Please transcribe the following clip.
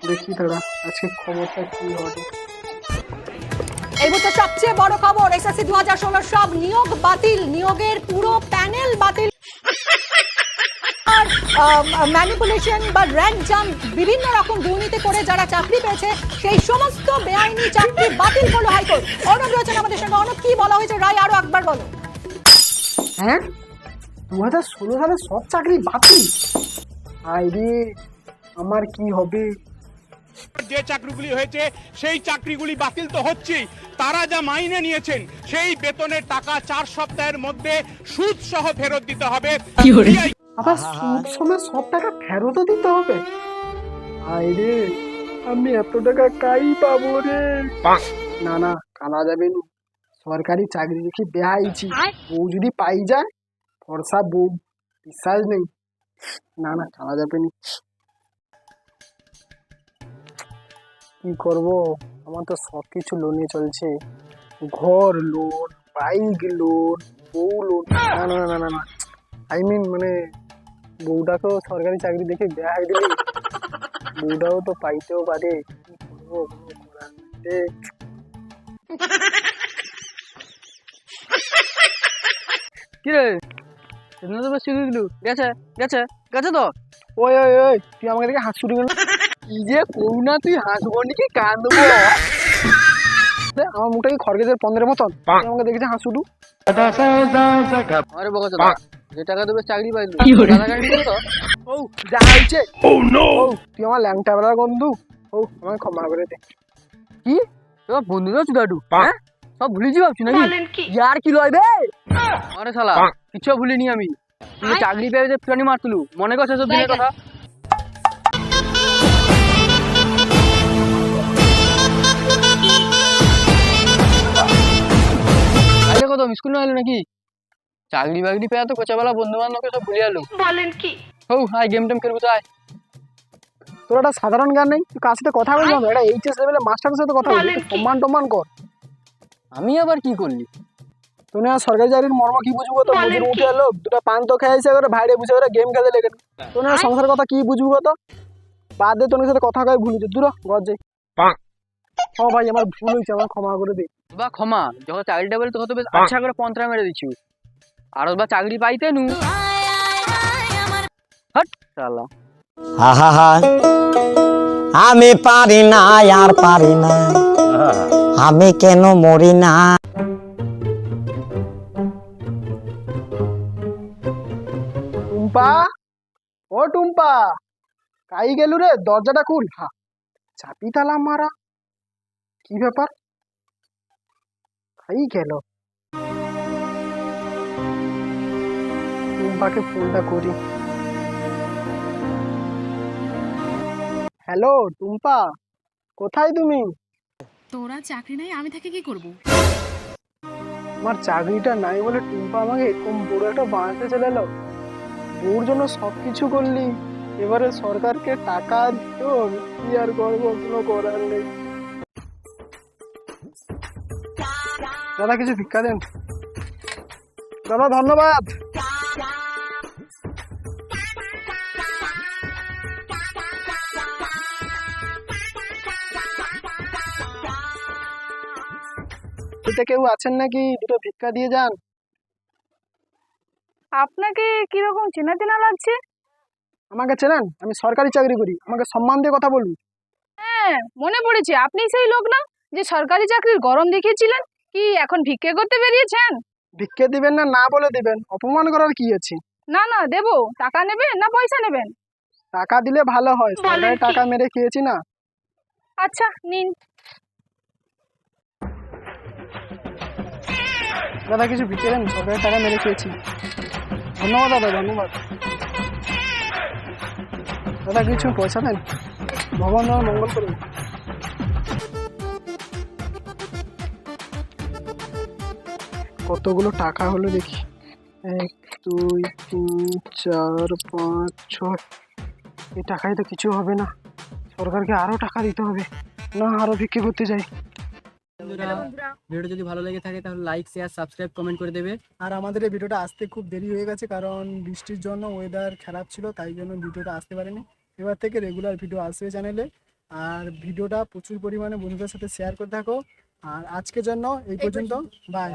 দেখি দাঁড়া আজকে খবরটা কি হবে। এই মুহূর্তে সবচেয়ে বড় খবর, এসএসসি 2016 সব নিয়োগ বাতিল, নিয়োগের পুরো প্যানেল বাতিল। ম্যানিপুলেশন বা র্যাঙ্ক জাম্প বিভিন্ন রকম দুর্নীতি করে যারা চাকরি পেয়েছে সেই সমস্ত বেআইনি চাকরি বাতিল করলো হাইকোর্ট। অর্ণব রয়েছেন আমাদের সঙ্গে। অর্ণব, কি বলা হয়েছে রায় আরো একবার বলো। হ্যাঁ, 2016 সালে সব চাকরি বাতিল। আরে আমার কি হবে? যে চাকরিগুলি হয়েছে সেই চাকরিগুলি বাতিল তো হচ্ছেই, তারা যা মাইনে নিয়েছেন সেই বেতনের টাকা 4 সপ্তাহের মধ্যে সুদ সহ ফেরত দিতে হবে। আবার সুদ সময় সব টাকা ফেরতও দিতে হবে? আরে আমি এত টাকা কাই পাবো রে? না না, কানা যাবে না। সরকারি চাকরি দেখি বেহাইছি, বউ যদি পাই যায় ফর্সা বউ, বিশ্বাস নেই। না না, কানা যাবে না। কি করব, আমার তো সব কিছু লোনে চলছে, ঘর লোন, বাইক লোন, বউ লোন। না না না না না, আই মিন মানে বউটাকেও সরকারি চাকরি দেখে বেহাই দিলে বউটাও তো পাইতেও পারে। কি করবো, কোনো করার নেই। কিরে সেদিন তো বেশ চুরি দিলু, গেছে গেছে গেছে তো। ওই ওই ওই, তুই আমাকে দেখে হাত শুরু করলি? কি যে করু না, তুই হাসবো নাকি কাঁদবো? আমার মুখটা কি খড়গেজের পন্দের মতন? তুই আমাকে দেখেছে হাত শুরু? আরে বকা চোদা, যে টাকা দেবে চাকরি পাইলু গালাগালি দিলো তো। ও যা হয়েছে, ও তুই আমার ল্যাংটা বেলার বন্ধু, ও আমাকে ক্ষমা করে দে। কি তোমার বন্ধুরা চুদাটু? হ্যাঁ, সব ভুলিছি ভাবছি নাকি? ইয়ার কি লয় বে? আরে শালা কিছু ভুলিনি আমি। তুই চাকরি পেয়ে যে ফিরানি মারতুলু, মনে করছে সব দিনের কথা? আরে কত স্কুল না এলো নাকি? চাকরি বাকরি পেয়ে তো কোচাবেলা বন্ধু বান্ধবকে সব ভুলে এলো। বলেন কি? ও আয় গেম টেম খেলবো তো আয়। তোর একটা সাধারণ জ্ঞান নেই, তুই কার সাথে কথা বলবি? এটা এইচএস লেভেলে মাস্টারের সাথে কথা বলবি, সম্মান টম্মান কর। আমি আবার কি করলি? তুই না সরকারি চাকরির মর্ম কি বুঝবো? তো বুঝে উঠে এলো দুটা পান তো খেয়েছে করে ভাইরে বুঝে করে গেম খেলতে লেগে। তুই না সংসারের কথা কি বুঝবো? তো বাদ দে, তোর সাথে কথা কয়ে ভুলেছে, দূর ঘর যাই। ও ভাই আমার ভুল হয়েছে, আমার ক্ষমা করে দে। বা ক্ষমা, যখন চাকরিটা বলে তোকে তো বেশ আচ্ছা করে পন্থা মেরে দিচ্ছি। আর বা চাকরি পাইতে নু হট শালা। আহা আমি পারি না আর পারি না, আমি কেন মরি না। টুম্পা, ও টুম্পা, কাই গেলু রে? দরজাটা খুল। হ্যাঁ, চাপি তালা মারা, কি ব্যাপার? কাই গেল? টুম্পাকে ফোনটা করি। হ্যালো টুম্পা, কোথায় তুমি? তোরা চাকরি নাই, আমি থেকে কি করব? আমার চাকরিটা নাই বলে টুম্পা আমাকে এরকম বড় একটা বানাতে চলে এলো। বউর জন্য সবকিছু করলি, এবারে সরকারকে টাকা দিও, কি আর করবো, কোনো করার নেই। দাদা কিছু ভিক্ষা দেন। দাদা ধন্যবাদ। এটা কেউ আছেন নাকি? দুটো ভিক্ষা দিয়ে যান। আপনাকে কিরকম চেনা চেনা লাগছে? আমাকে চেনেন? আমি সরকারি চাকরি করি, আমাকে সম্মান দিয়ে কথা বলুন। হ্যাঁ, মনে পড়েছে, আপনি সেই লোক না যে সরকারি চাকরির গরম দেখিয়েছিলেন? কি এখন ভিক্ষে করতে বেরিয়েছেন? ভিক্ষে দিবেন না না বলে দিবেন, অপমান করার কি আছে? না না, দেবো। টাকা নেবেন না পয়সা নেবেন? টাকা দিলে ভালো হয়, সরকারি টাকা মেরে খেয়েছি না। আচ্ছা নিন। দাদা কিছু ভিক্ষে দেন, সরকারি টাকা মেরে খেয়েছি। ধন্যবাদ দাদা, ধন্যবাদ। দাদা কিছু পয়সা দেন, ভগবান তোমার মঙ্গল করুন। কতগুলো টাকা হলো দেখি, 1 2 3 4 5 6। এই টাকায় তো কিছু হবে না, সরকারকে আরো টাকা দিতে হবে, না আরো ভিক্ষে করতে যাই। ভিডিও যদি ভালো লেগে থাকে তাহলে লাইক শেয়ার সাবস্ক্রাইব কমেন্ট করে দেবে। আর আমাদের এই ভিডিওটা আসতে খুব দেরি হয়ে গেছে, কারণ বৃষ্টির জন্য ওয়েদার খারাপ ছিল, তাই জন্য ভিডিওটা আসতে পারেনি। এবার থেকে রেগুলার ভিডিও আসবে চ্যানেলে। আর ভিডিওটা প্রচুর পরিমাণে বন্ধুদের সাথে শেয়ার করে থাকো। আর আজকের জন্য এই পর্যন্ত, বাই।